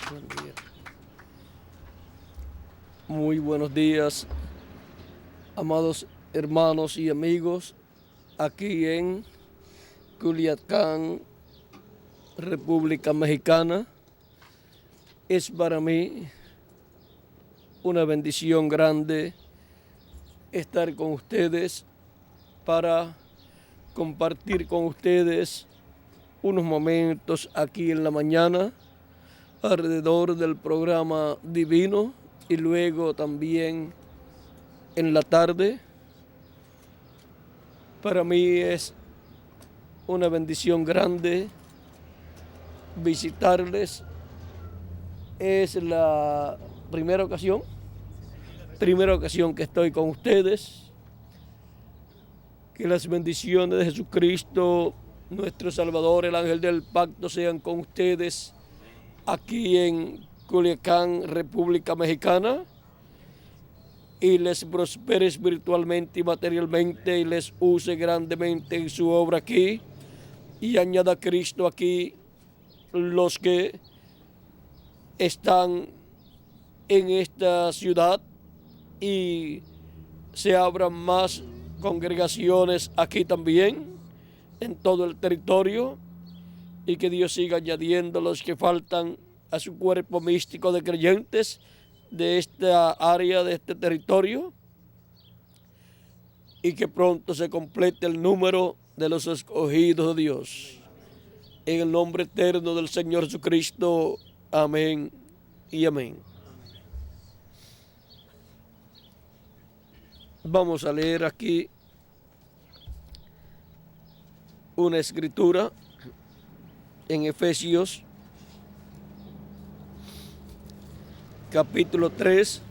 Buen día. Muy buenos días, amados hermanos y amigos, aquí en Culiacán, República Mexicana. Es para mí una bendición grande estar con ustedes para compartir con ustedes unos momentos aquí en la mañana alrededor del programa divino y luego también en la tarde. Para mí es una bendición grande visitarles. Es la primera ocasión que estoy con ustedes. Que las bendiciones de Jesucristo, nuestro Salvador, el ángel del pacto, sean con ustedes aquí en Culiacán, República Mexicana, y les prospere espiritualmente y materialmente y les use grandemente en su obra aquí, y añada a Cristo aquí los que están en esta ciudad y se abran más congregaciones aquí también en todo el territorio, y que Dios siga añadiendo los que faltan a su cuerpo místico de creyentes de esta área, de este territorio, y que pronto se complete el número de los escogidos de Dios. En el nombre eterno del Señor Jesucristo, amén y amén. Vamos a leer aquí una escritura en Efesios capítulo 3,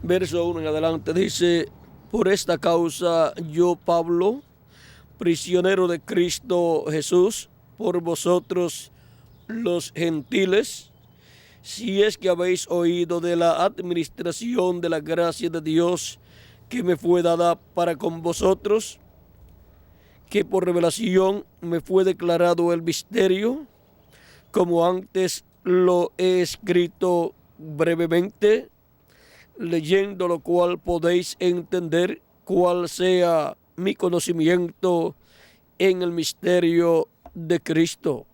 verso 1 en adelante. Dice: por esta causa yo, Pablo, prisionero de Cristo Jesús, por vosotros los gentiles, si es que habéis oído de la administración de la gracia de Dios que me fue dada para con vosotros, que por revelación me fue declarado el misterio, como antes lo he escrito brevemente, leyendo lo cual podéis entender cuál sea mi conocimiento en el misterio de Cristo.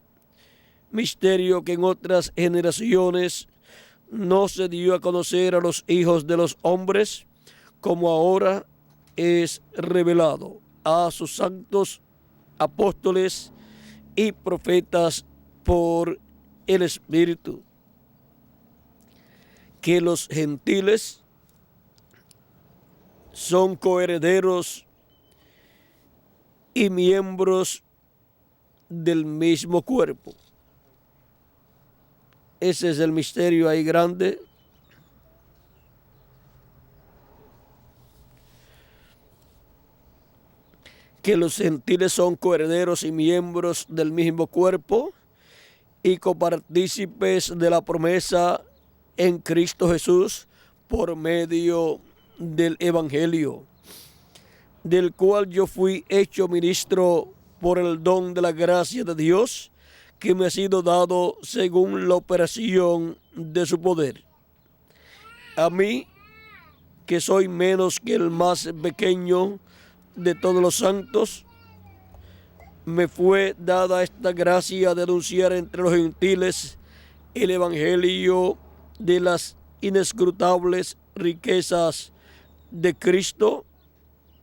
Misterio que en otras generaciones no se dio a conocer a los hijos de los hombres, como ahora es revelado a sus santos apóstoles y profetas por el Espíritu, que los gentiles son coherederos y miembros del mismo cuerpo. Ese es el misterio ahí grande. Que los gentiles son coherederos y miembros del mismo cuerpo y copartícipes de la promesa en Cristo Jesús por medio del Evangelio, del cual yo fui hecho ministro por el don de la gracia de Dios que me ha sido dado según la operación de su poder. A mí, que soy menos que el más pequeño de todos los santos, me fue dada esta gracia de anunciar entre los gentiles el evangelio de las inescrutables riquezas de Cristo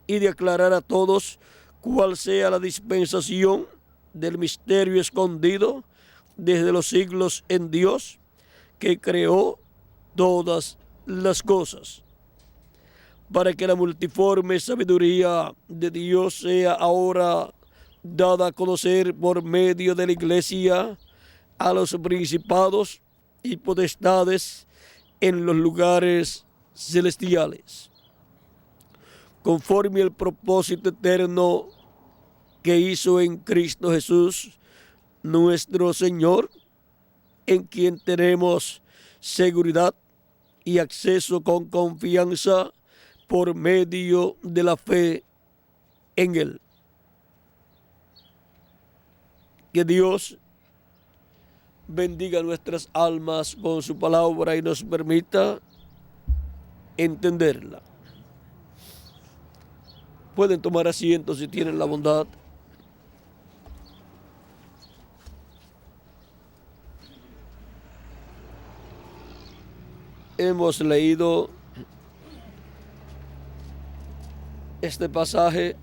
y de aclarar a todos cuál sea la dispensación del misterio escondido desde los siglos en Dios, que creó todas las cosas, para que la multiforme sabiduría de Dios sea ahora dada a conocer por medio de la Iglesia a los principados y potestades en los lugares celestiales, conforme al propósito eterno que hizo en Cristo Jesús, nuestro Señor, en quien tenemos seguridad y acceso con confianza por medio de la fe en Él. Que Dios bendiga nuestras almas con su palabra y nos permita entenderla. Pueden tomar asiento si tienen la bondad. Hemos leído este pasaje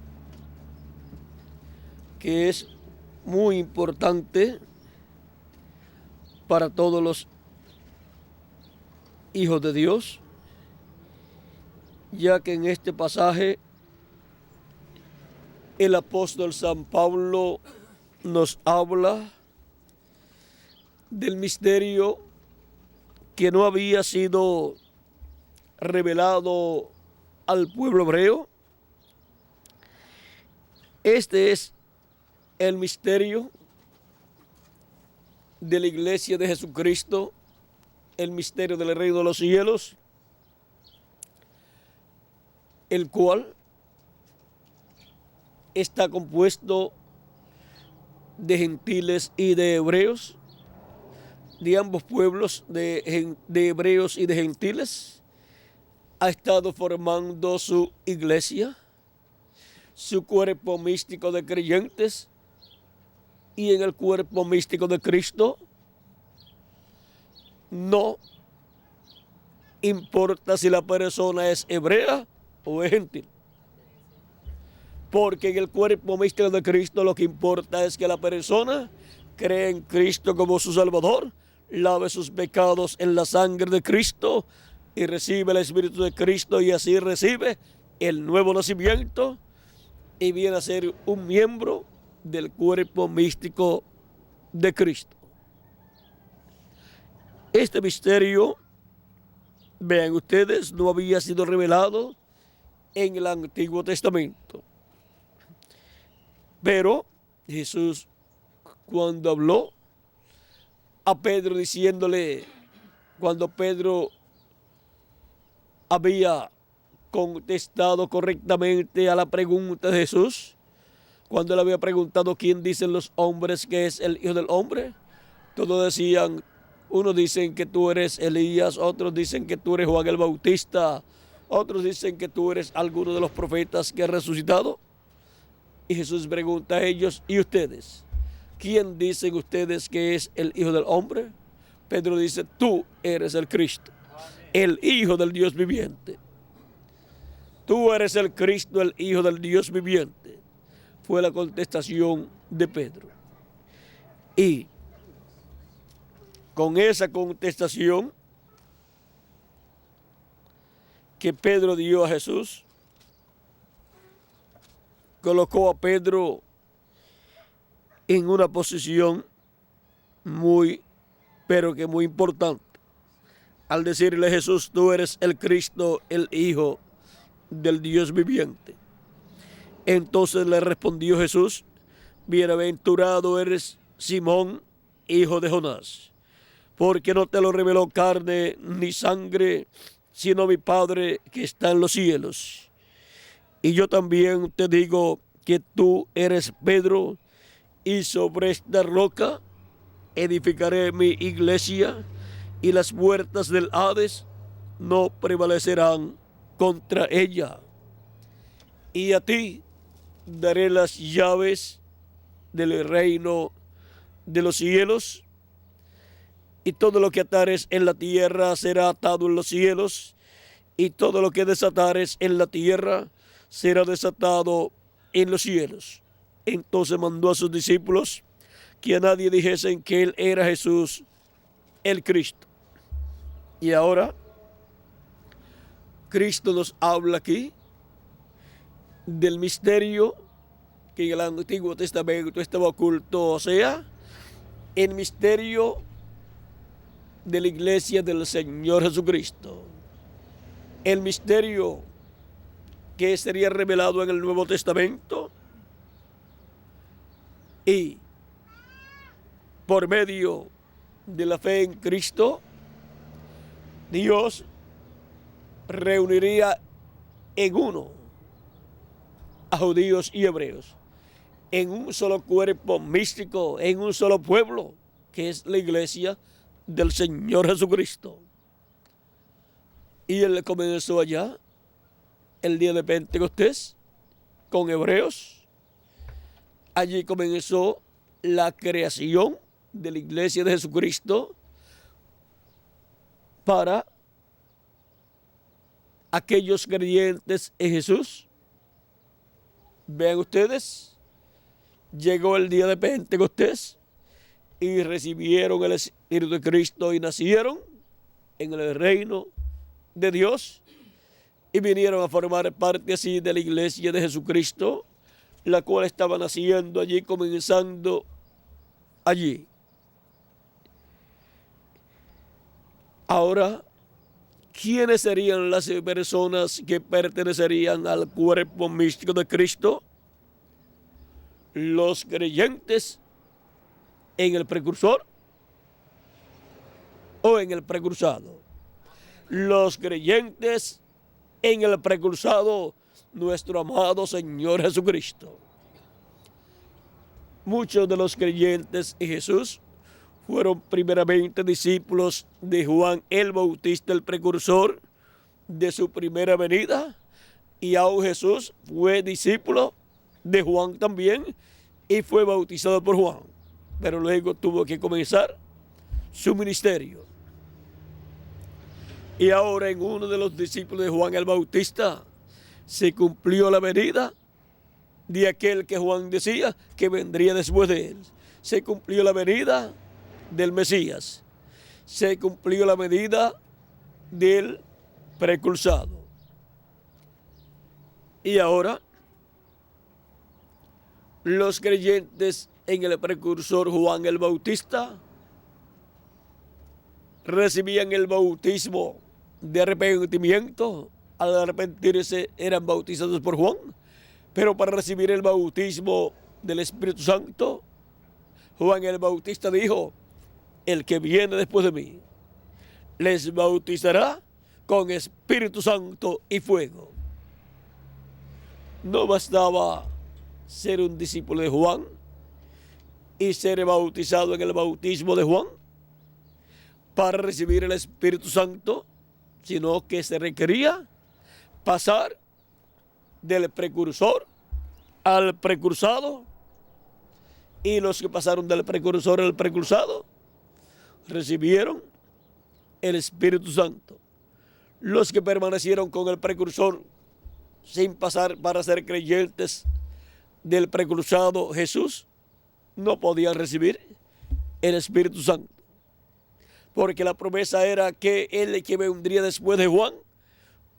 que es muy importante para todos los hijos de Dios, ya que en este pasaje el apóstol San Pablo nos habla del misterio que no había sido revelado al pueblo hebreo. Este es el misterio de la iglesia de Jesucristo, el misterio del reino de los cielos, el cual está compuesto de gentiles y de hebreos, de ambos pueblos, de hebreos y de gentiles. Ha estado formando su iglesia, su cuerpo místico de creyentes, y en el cuerpo místico de Cristo no importa si la persona es hebrea o es gentil, porque en el cuerpo místico de Cristo lo que importa es que la persona cree en Cristo como su Salvador, lave sus pecados en la sangre de Cristo y recibe el Espíritu de Cristo, y así recibe el nuevo nacimiento y viene a ser un miembro del cuerpo místico de Cristo. Este misterio, vean ustedes, no había sido revelado en el Antiguo Testamento. Pero Jesús, cuando habló a Pedro diciéndole, cuando Pedro había contestado correctamente a la pregunta de Jesús, cuando él había preguntado quién dicen los hombres que es el Hijo del Hombre, todos decían, unos dicen que tú eres Elías, otros dicen que tú eres Juan el Bautista, otros dicen que tú eres alguno de los profetas que ha resucitado. Y Jesús pregunta a ellos, ¿y ustedes? ¿Quién dicen ustedes que es el Hijo del Hombre? Pedro dice, tú eres el Cristo, el Hijo del Dios viviente. Tú eres el Cristo, el Hijo del Dios viviente. Fue la contestación de Pedro. Y con esa contestación que Pedro dio a Jesús, colocó a Pedro en una posición muy, pero que muy importante. Al decirle a Jesús, tú eres el Cristo, el Hijo del Dios viviente. Entonces le respondió Jesús, bienaventurado eres Simón, hijo de Jonás, porque no te lo reveló carne ni sangre, sino mi Padre que está en los cielos. Y yo también te digo que tú eres Pedro, y sobre esta roca edificaré mi iglesia, y las puertas del Hades no prevalecerán contra ella. Y a ti daré las llaves del reino de los cielos, y todo lo que atares en la tierra será atado en los cielos, y todo lo que desatares en la tierra será desatado en los cielos. Entonces mandó a sus discípulos que a nadie dijesen que él era Jesús el Cristo. Y ahora Cristo nos habla aquí del misterio que en el Antiguo Testamento estaba oculto, o sea, el misterio de la iglesia del Señor Jesucristo. El misterio que sería revelado en el Nuevo Testamento, y por medio de la fe en Cristo, Dios reuniría en uno a judíos y hebreos. en un solo cuerpo místico, en un solo pueblo, que es la iglesia del Señor Jesucristo. Y él comenzó allá el día de Pentecostés con hebreos. Allí comenzó la creación de la iglesia de Jesucristo para aquellos creyentes en Jesús. Vean ustedes, llegó el día de Pentecostés y recibieron el Espíritu de Cristo y nacieron en el reino de Dios y vinieron a formar parte así de la iglesia de Jesucristo, la cual estaba naciendo allí, comenzando allí. Ahora, ¿quiénes serían las personas que pertenecerían al cuerpo místico de Cristo? Los creyentes en el precursor o en el precursado. Los creyentes en el precursado, nuestro amado Señor Jesucristo. Muchos de los creyentes en Jesús fueron primeramente discípulos de Juan el Bautista, el precursor de su primera venida, y aún Jesús fue discípulo de Juan también y fue bautizado por Juan, pero luego tuvo que comenzar su ministerio. Y ahora en uno de los discípulos de Juan el Bautista se cumplió la venida de aquel que Juan decía que vendría después de él. Se cumplió la venida del Mesías. Se cumplió la medida del precursado. Y ahora los creyentes en el precursor Juan el Bautista recibían el bautismo de arrepentimiento. Al arrepentirse eran bautizados por Juan, pero para recibir el bautismo del Espíritu Santo, Juan el Bautista dijo: el que viene después de mí les bautizará con Espíritu Santo y fuego. No bastaba ser un discípulo de Juan y ser bautizado en el bautismo de Juan para recibir el Espíritu Santo, sino que se requería pasar del precursor al precursado, y los que pasaron del precursor al precursado recibieron el Espíritu Santo. Los que permanecieron con el precursor sin pasar para ser creyentes del precursado Jesús no podían recibir el Espíritu Santo, porque la promesa era que él que vendría después de Juan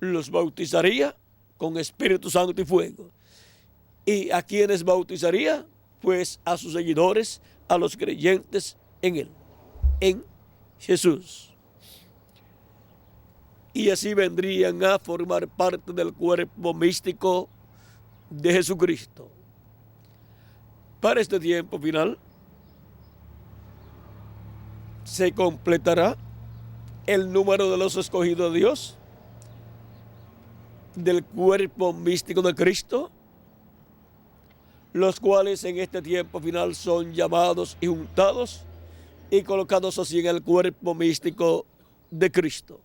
los bautizaría con Espíritu Santo y fuego. ¿Y a quiénes bautizaría? Pues a sus seguidores, a los creyentes en él, en Jesús. Y así vendrían a formar parte del cuerpo místico de Jesucristo. Para este tiempo final se completará el número de los escogidos de Dios del cuerpo místico de Cristo, los cuales en este tiempo final son llamados y juntados y colocados así en el cuerpo místico de Cristo.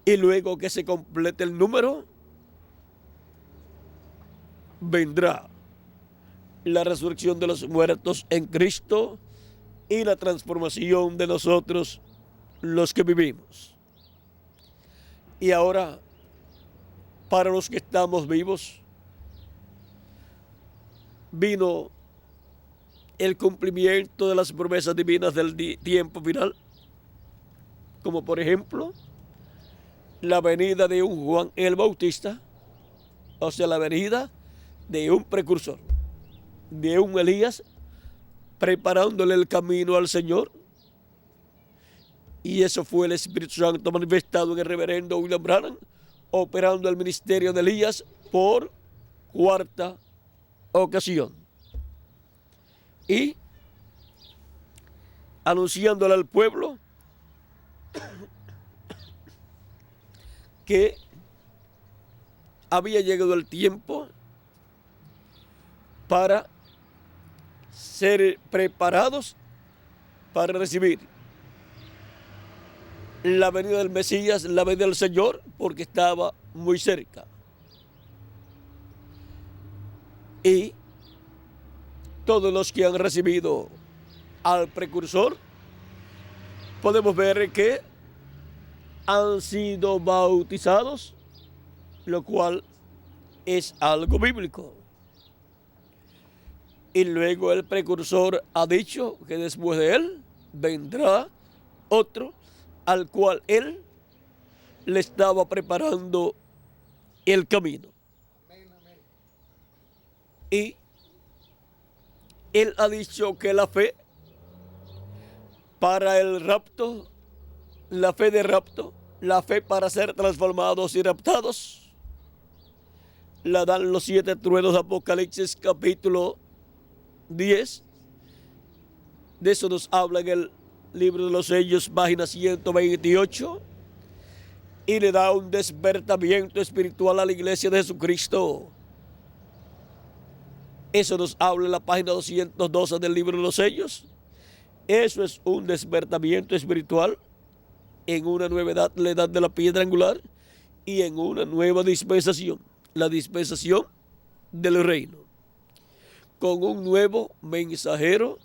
Y luego que se complete el número, vendrá la resurrección de los muertos en Cristo y la transformación de nosotros los que vivimos. Y ahora, para los que estamos vivos, vino el cumplimiento de las promesas divinas del tiempo final, como por ejemplo la venida de un Juan el Bautista, o sea, la venida de un precursor, de un Elías, preparándole el camino al Señor. Y eso fue el Espíritu Santo manifestado en el reverendo William Branham, operando el ministerio de Elías por cuarta ocasión y anunciándole al pueblo que había llegado el tiempo para ser preparados para recibir la venida del Mesías, la venida del Señor, porque estaba muy cerca. Y todos los que han recibido al precursor, podemos ver que han sido bautizados, lo cual es algo bíblico. Y luego el precursor ha dicho que después de él vendrá otro al cual él le estaba preparando el camino. Y él ha dicho que la fe para el rapto, la fe de rapto, la fe para ser transformados y raptados, la dan los 7 truenos de Apocalipsis capítulo 10. De eso nos habla en el libro de los sellos, página 128, y le da un despertamiento espiritual a la iglesia de Jesucristo. Eso nos habla en la página 212 del libro de los sellos. Eso es un despertamiento espiritual en una nueva edad, la edad de la piedra angular, y en una nueva dispensación, la dispensación del reino, con un nuevo mensajero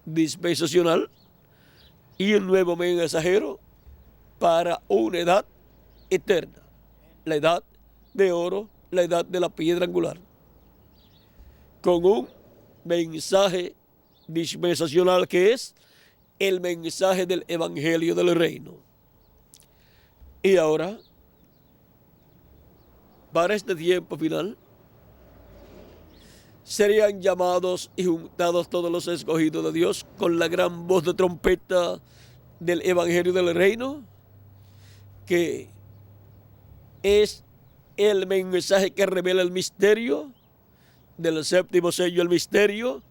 dispensacional y un nuevo mensajero para una edad eterna, la edad de oro, la edad de la piedra angular, con un mensaje dispensacional que es el mensaje del evangelio del reino. Y ahora, para este tiempo final, serían llamados y juntados todos los escogidos de Dios con la gran voz de trompeta del evangelio del reino, que es el mensaje que revela el misterio del séptimo sello, el misterio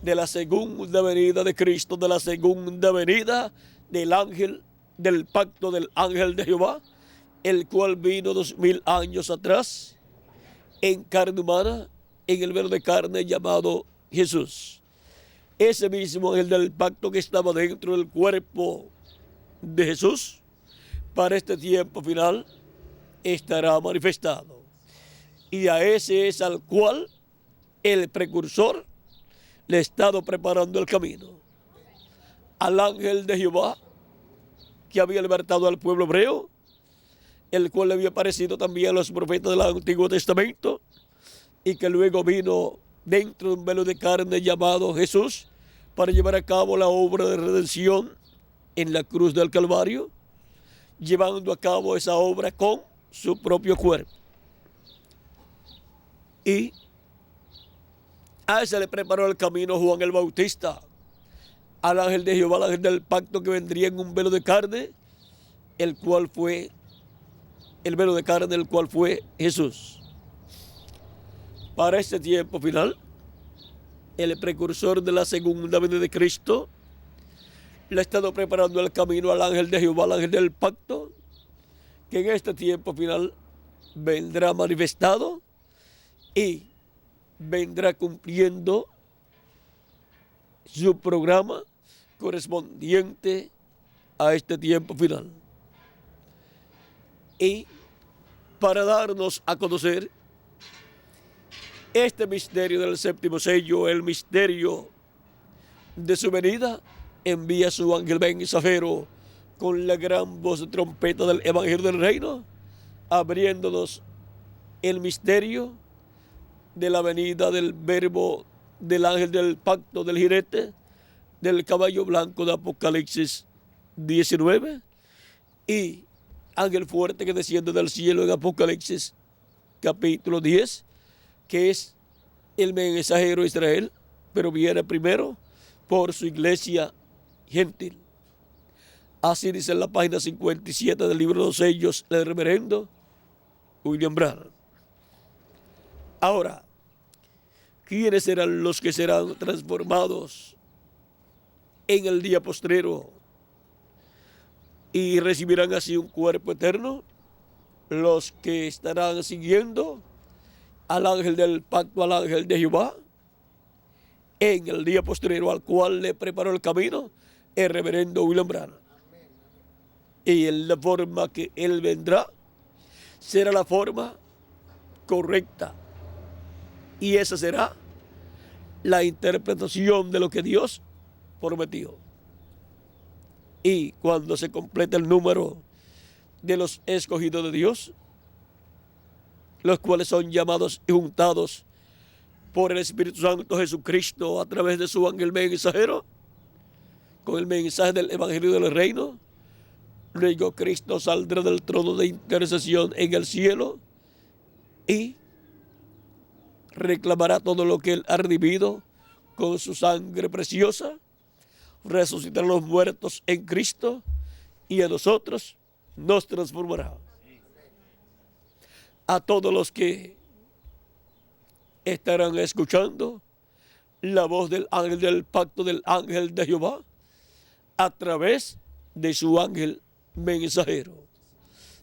de la segunda venida de Cristo, de la segunda venida del ángel, del pacto del ángel de Jehová, el cual vino 2000 años atrás en carne humana, en el velo de carne llamado Jesús. Ese mismo ángel del pacto que estaba dentro del cuerpo de Jesús, para este tiempo final estará manifestado. Y a ese es al cual el precursor le ha estado preparando el camino. Al ángel de Jehová, que había libertado al pueblo hebreo, el cual le había aparecido también a los profetas del Antiguo Testamento, y que luego vino dentro de un velo de carne llamado Jesús, para llevar a cabo la obra de redención en la cruz del Calvario, llevando a cabo esa obra con su propio cuerpo. Y a ese le preparó el camino Juan el Bautista, al ángel de Jehová, al ángel del pacto que vendría en un velo de carne, el cual fue el velo de carne, el cual fue Jesús. Para este tiempo final, el precursor de la segunda venida de Cristo le ha estado preparando el camino al ángel de Jehová, al ángel del pacto, que en este tiempo final vendrá manifestado y vendrá cumpliendo su programa correspondiente a este tiempo final. Y para darnos a conocer este misterio del séptimo sello, el misterio de su venida, envía a su ángel mensajero con la gran voz de trompeta del evangelio del reino, abriéndonos el misterio de la venida del verbo, del ángel del pacto, del jinete, del caballo blanco de Apocalipsis 19, y ángel fuerte que desciende del cielo en Apocalipsis capítulo 10, que es el mensajero de Israel, pero viene primero por su iglesia gentil. Así dice en la página 57 del libro de los sellos del reverendo William Branham. Ahora, ¿quiénes serán los que serán transformados en el día postrero y recibirán así un cuerpo eterno? Los que estarán siguiendo al ángel del pacto, al ángel de Jehová, en el día posterior al cual le preparó el camino el reverendo William Branham. Y en la forma que él vendrá será la forma correcta. Y esa será la interpretación de lo que Dios prometió. Y cuando se complete el número de los escogidos de Dios, los cuales son llamados y juntados por el Espíritu Santo Jesucristo a través de su ángel mensajero, con el mensaje del Evangelio del Reino, luego Cristo saldrá del trono de intercesión en el cielo y reclamará todo lo que él ha redimido con su sangre preciosa, resucitará a los muertos en Cristo y a nosotros nos transformará. A todos los que estarán escuchando la voz del ángel del pacto del ángel de Jehová a través de su ángel mensajero,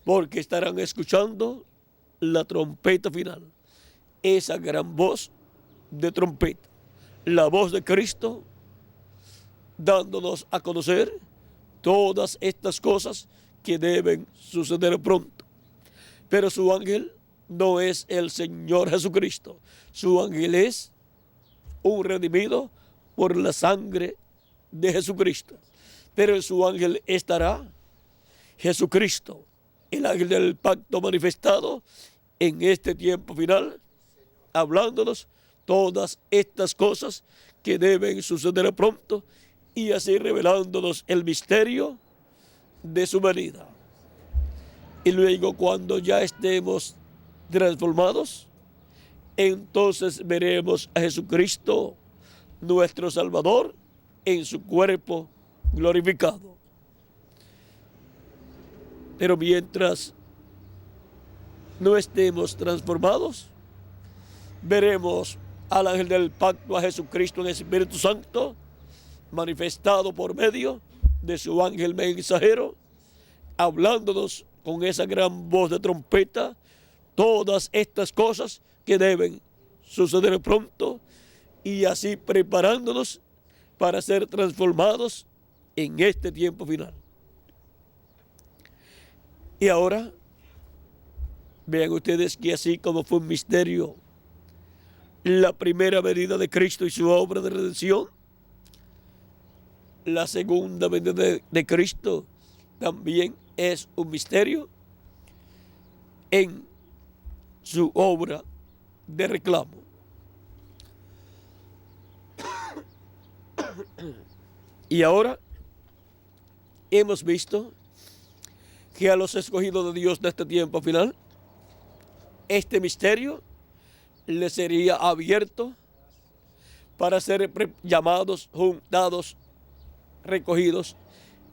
porque estarán escuchando la trompeta final, esa gran voz de trompeta, la voz de Cristo dándonos a conocer todas estas cosas que deben suceder pronto. Pero su ángel no es el Señor Jesucristo, su ángel es un redimido por la sangre de Jesucristo. Pero en su ángel estará Jesucristo, el ángel del pacto manifestado en este tiempo final, hablándonos todas estas cosas que deben suceder pronto y así revelándonos el misterio de su venida. Y luego cuando ya estemos transformados, entonces veremos a Jesucristo, nuestro Salvador, en su cuerpo glorificado. Pero mientras no estemos transformados, veremos al ángel del pacto, a Jesucristo en el Espíritu Santo, manifestado por medio de su ángel mensajero, hablándonos con esa gran voz de trompeta, todas estas cosas que deben suceder pronto y así preparándonos para ser transformados en este tiempo final. Y ahora, vean ustedes que así como fue un misterio la primera venida de Cristo y su obra de redención, la segunda venida de Cristo también es un misterio en su obra de reclamo. Y ahora hemos visto que a los escogidos de Dios de este tiempo final, este misterio les sería abierto para ser llamados, juntados, recogidos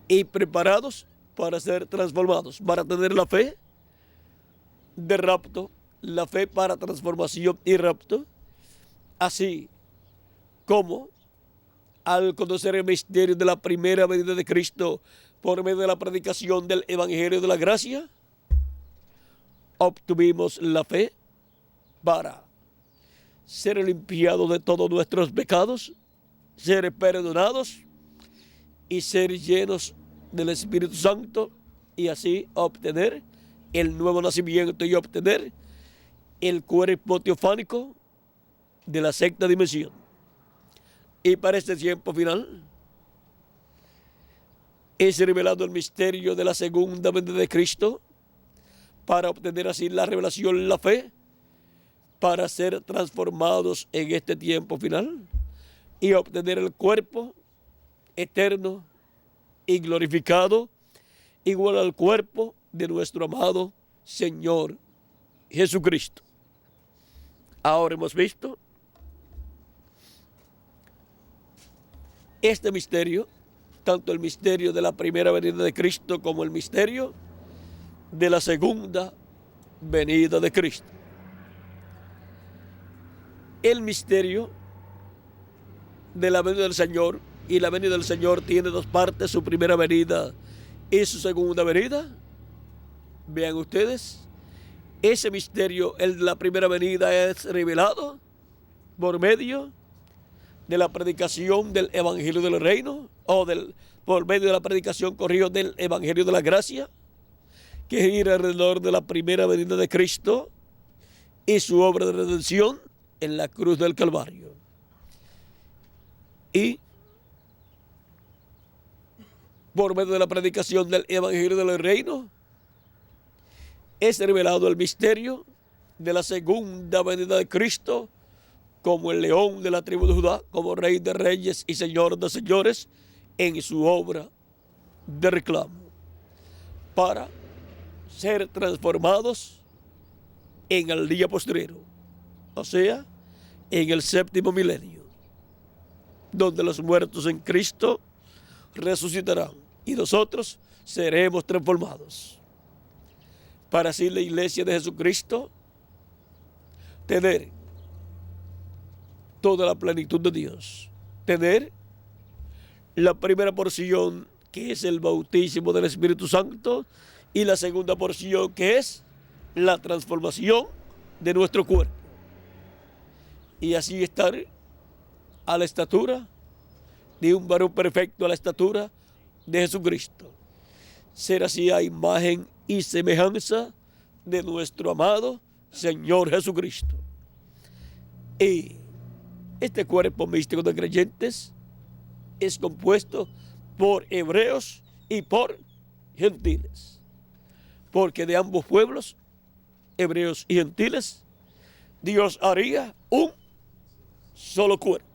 y preparados para ser transformados, para tener la fe de rapto, la fe para transformación y rapto, así como al conocer el misterio de la primera venida de Cristo por medio de la predicación del Evangelio de la Gracia, obtuvimos la fe para ser limpiados de todos nuestros pecados, ser perdonados y ser llenos del Espíritu Santo y así obtener el nuevo nacimiento y obtener el cuerpo teofánico de la sexta dimensión. Y para este tiempo final es revelado el misterio de la segunda venida de Cristo para obtener así la revelación, la fe, para ser transformados en este tiempo final y obtener el cuerpo eterno y glorificado, igual al cuerpo de nuestro amado Señor Jesucristo. Ahora hemos visto este misterio, tanto el misterio de la primera venida de Cristo como el misterio de la segunda venida de Cristo. El misterio de la venida del Señor, y la venida del Señor tiene dos partes, su primera venida y su segunda venida. Vean ustedes, ese misterio, el de la primera venida, es revelado por medio de la predicación del Evangelio del Reino, por medio de la predicación, del Evangelio de la Gracia, que gira alrededor de la primera venida de Cristo y su obra de redención en la cruz del Calvario. Y por medio de la predicación del Evangelio del Reino, es revelado el misterio de la segunda venida de Cristo como el león de la tribu de Judá, como Rey de reyes y Señor de señores, en su obra de reclamo, para ser transformados en el día postrero, o sea, en el séptimo milenio, donde los muertos en Cristo resucitarán y nosotros seremos transformados, para así la iglesia de Jesucristo tener toda la plenitud de Dios, tener la primera porción, que es el bautismo del Espíritu Santo, y la segunda porción, que es la transformación de nuestro cuerpo, y así estar a la estatura de un varón perfecto, a la estatura de Jesucristo, ser así a imagen y semejanza de nuestro amado Señor Jesucristo. Y este cuerpo místico de creyentes es compuesto por hebreos y por gentiles, porque de ambos pueblos, hebreos y gentiles, Dios haría un solo cuerpo,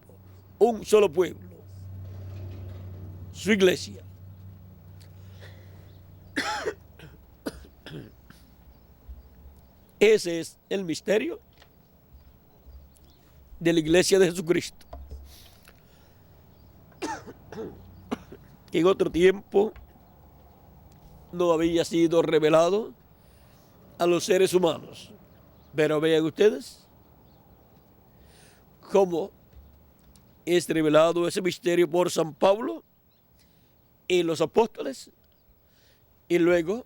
un solo pueblo, su iglesia. Ese es el misterio de la iglesia de Jesucristo, que en otro tiempo no había sido revelado a los seres humanos. Pero vean ustedes cómo es revelado ese misterio por San Pablo y los apóstoles, y luego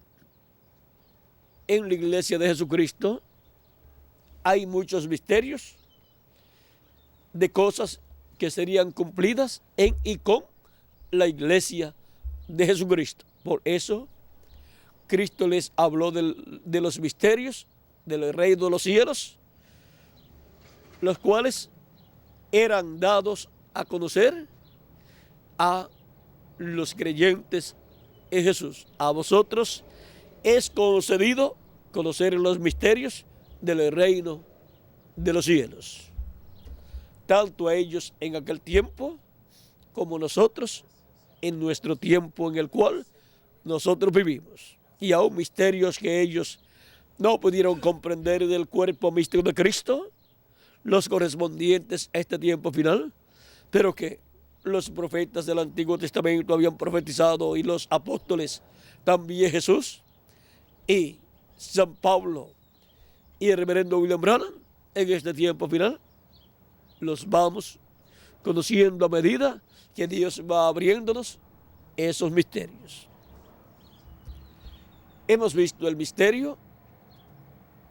en la iglesia de Jesucristo hay muchos misterios de cosas que serían cumplidas en y con la iglesia de Jesucristo. Por eso Cristo les habló de los misterios del reino de los cielos, los cuales eran dados a conocer a los creyentes en Jesús. A vosotros es concedido conocer los misterios del reino de los cielos, tanto a ellos en aquel tiempo como nosotros en nuestro tiempo en el cual nosotros vivimos. Y aún misterios que ellos no pudieron comprender del cuerpo místico de Cristo, los correspondientes a este tiempo final, pero que los profetas del Antiguo Testamento habían profetizado, y los apóstoles también, Jesús y San Pablo y el reverendo William Branham, en este tiempo final los vamos conociendo a medida que Dios va abriéndonos esos misterios. Hemos visto el misterio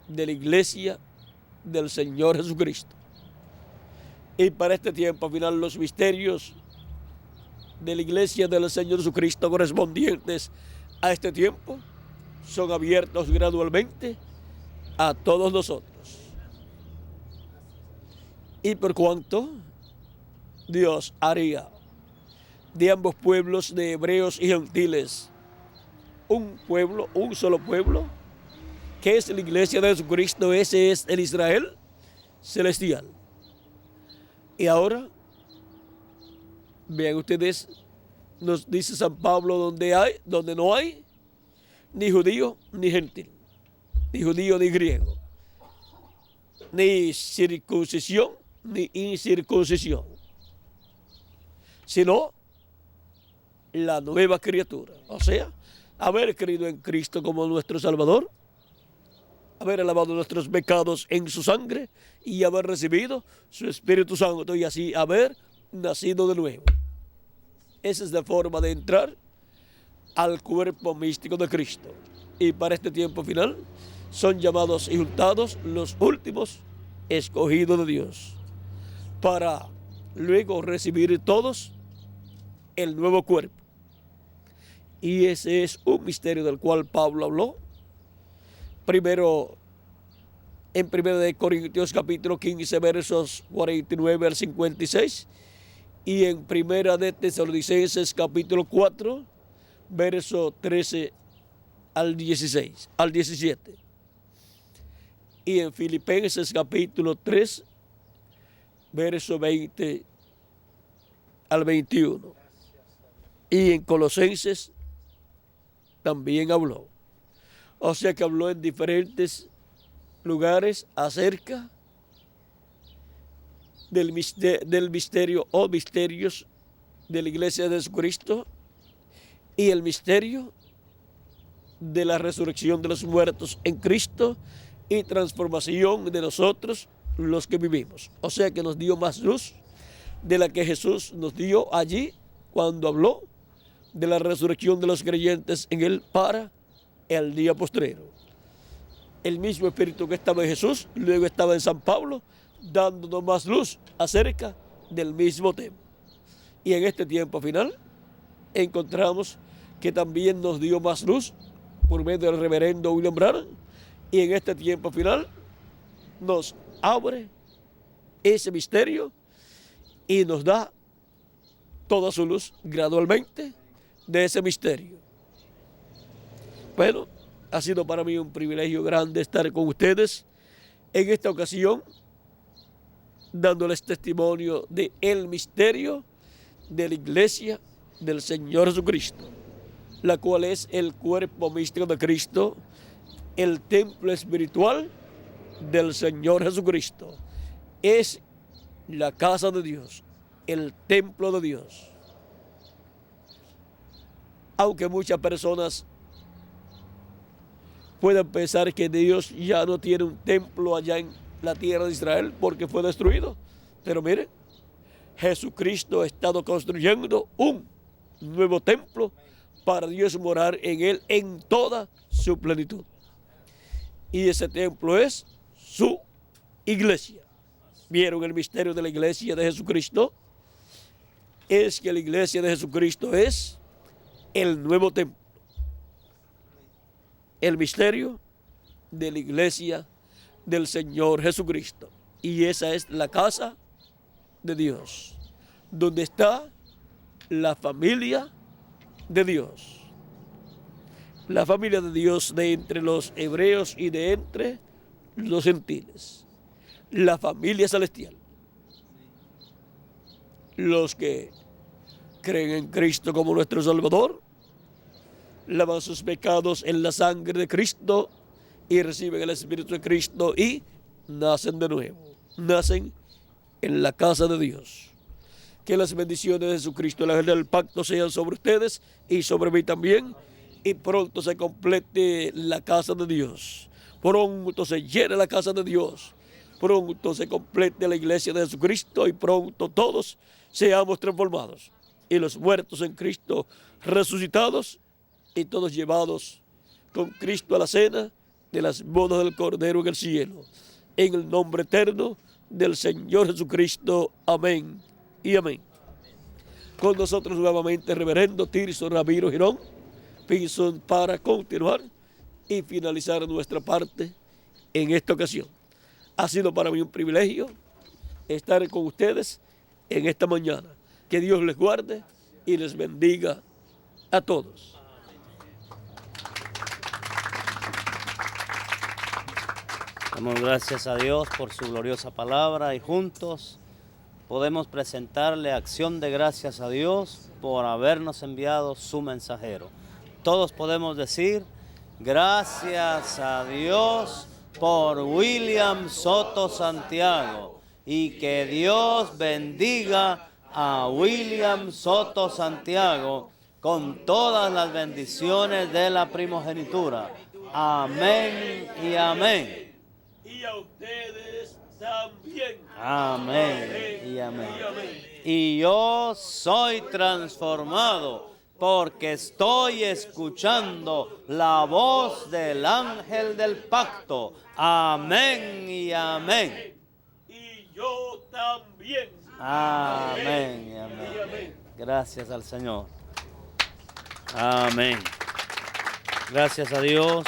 de la iglesia del Señor Jesucristo, y para este tiempo final los misterios de la iglesia del Señor Jesucristo correspondientes a este tiempo son abiertos gradualmente a todos nosotros. Y por cuanto Dios haría de ambos pueblos, de hebreos y gentiles, un pueblo, un solo pueblo, que es la iglesia de Jesucristo, ese es el Israel celestial. Y ahora, vean ustedes, nos dice San Pablo donde no hay ni judío ni gentil, ni judío ni griego, ni circuncisión ni incircuncisión, sino la nueva criatura, o sea, haber creído en Cristo como nuestro Salvador, haber lavado nuestros pecados en su sangre y haber recibido su Espíritu Santo, y así haber nacido de nuevo. Esa es la forma de entrar al cuerpo místico de Cristo. Y para este tiempo final son llamados y juntados los últimos escogidos de Dios, para luego recibir todos el nuevo cuerpo. Y ese es un misterio del cual Pablo habló. Primero, en 1 Corintios capítulo 15, versos 49 al 56. Y en 1 Tesalonicenses capítulo 4, verso 13 al 16, al 17. Y en Filipenses capítulo 3, verso 20 al 21. Y en Colosenses también habló. O sea que habló en diferentes lugares acerca del misterio o misterios de la iglesia de Jesucristo y el misterio de la resurrección de los muertos en Cristo y transformación de nosotros los que vivimos. O sea que nos dio más luz de la que Jesús nos dio allí cuando habló de la resurrección de los creyentes en Él para el día postrero. El mismo Espíritu que estaba en Jesús, luego estaba en San Pablo, dándonos más luz acerca del mismo tema. Y en este tiempo final encontramos que también nos dio más luz por medio del reverendo William Branham, y en este tiempo final nos abre ese misterio y nos da toda su luz gradualmente de ese misterio. Bueno, ha sido para mí un privilegio grande estar con ustedes en esta ocasión, dándoles testimonio de el misterio de la iglesia del Señor Jesucristo, la cual es el cuerpo místico de Cristo, el templo espiritual del Señor Jesucristo. Es la casa de Dios, el templo de Dios. Aunque muchas personas pueden pensar que Dios ya no tiene un templo allá en la tierra de Israel porque fue destruido, pero miren, Jesucristo ha estado construyendo un nuevo templo para Dios morar en él en toda su plenitud. Y ese templo es su iglesia. ¿Vieron el misterio de la iglesia de Jesucristo? Es que la iglesia de Jesucristo es el nuevo templo. El misterio de la iglesia del Señor Jesucristo. Y esa es la casa de Dios, donde está la familia de Dios. La familia de Dios de entre los hebreos y de entre los gentiles. La familia celestial. Los que creen en Cristo como nuestro Salvador, lavan sus pecados en la sangre de Cristo y reciben el Espíritu de Cristo y nacen de nuevo. Nacen en la casa de Dios. Que las bendiciones de Jesucristo, el ángel del pacto, sean sobre ustedes y sobre mí también. Y pronto se complete la casa de Dios. Pronto se llene la casa de Dios. Pronto se complete la iglesia de Jesucristo y pronto todos seamos transformados. Y los muertos en Cristo resucitados y todos llevados con Cristo a la cena de las bodas del Cordero en el cielo. En el nombre eterno del Señor Jesucristo. Amén y amén. Con nosotros nuevamente reverendo Tirso Ramiro Girón Pinson para continuar y finalizar nuestra parte en esta ocasión. Ha sido para mí un privilegio estar con ustedes en esta mañana. Que Dios les guarde y les bendiga a todos. Damos gracias a Dios por su gloriosa palabra y juntos podemos presentarle acción de gracias a Dios por habernos enviado su mensajero. Todos podemos decir, gracias a Dios por William Soto Santiago, y que Dios bendiga a William Soto Santiago con todas las bendiciones de la primogenitura. Amén y amén. Y a ustedes también. Amén y amén. Y yo soy transformado porque estoy escuchando la voz del ángel del pacto. Amén y amén. Y yo también. Amén y amén. Gracias al Señor. Amén. Gracias a Dios.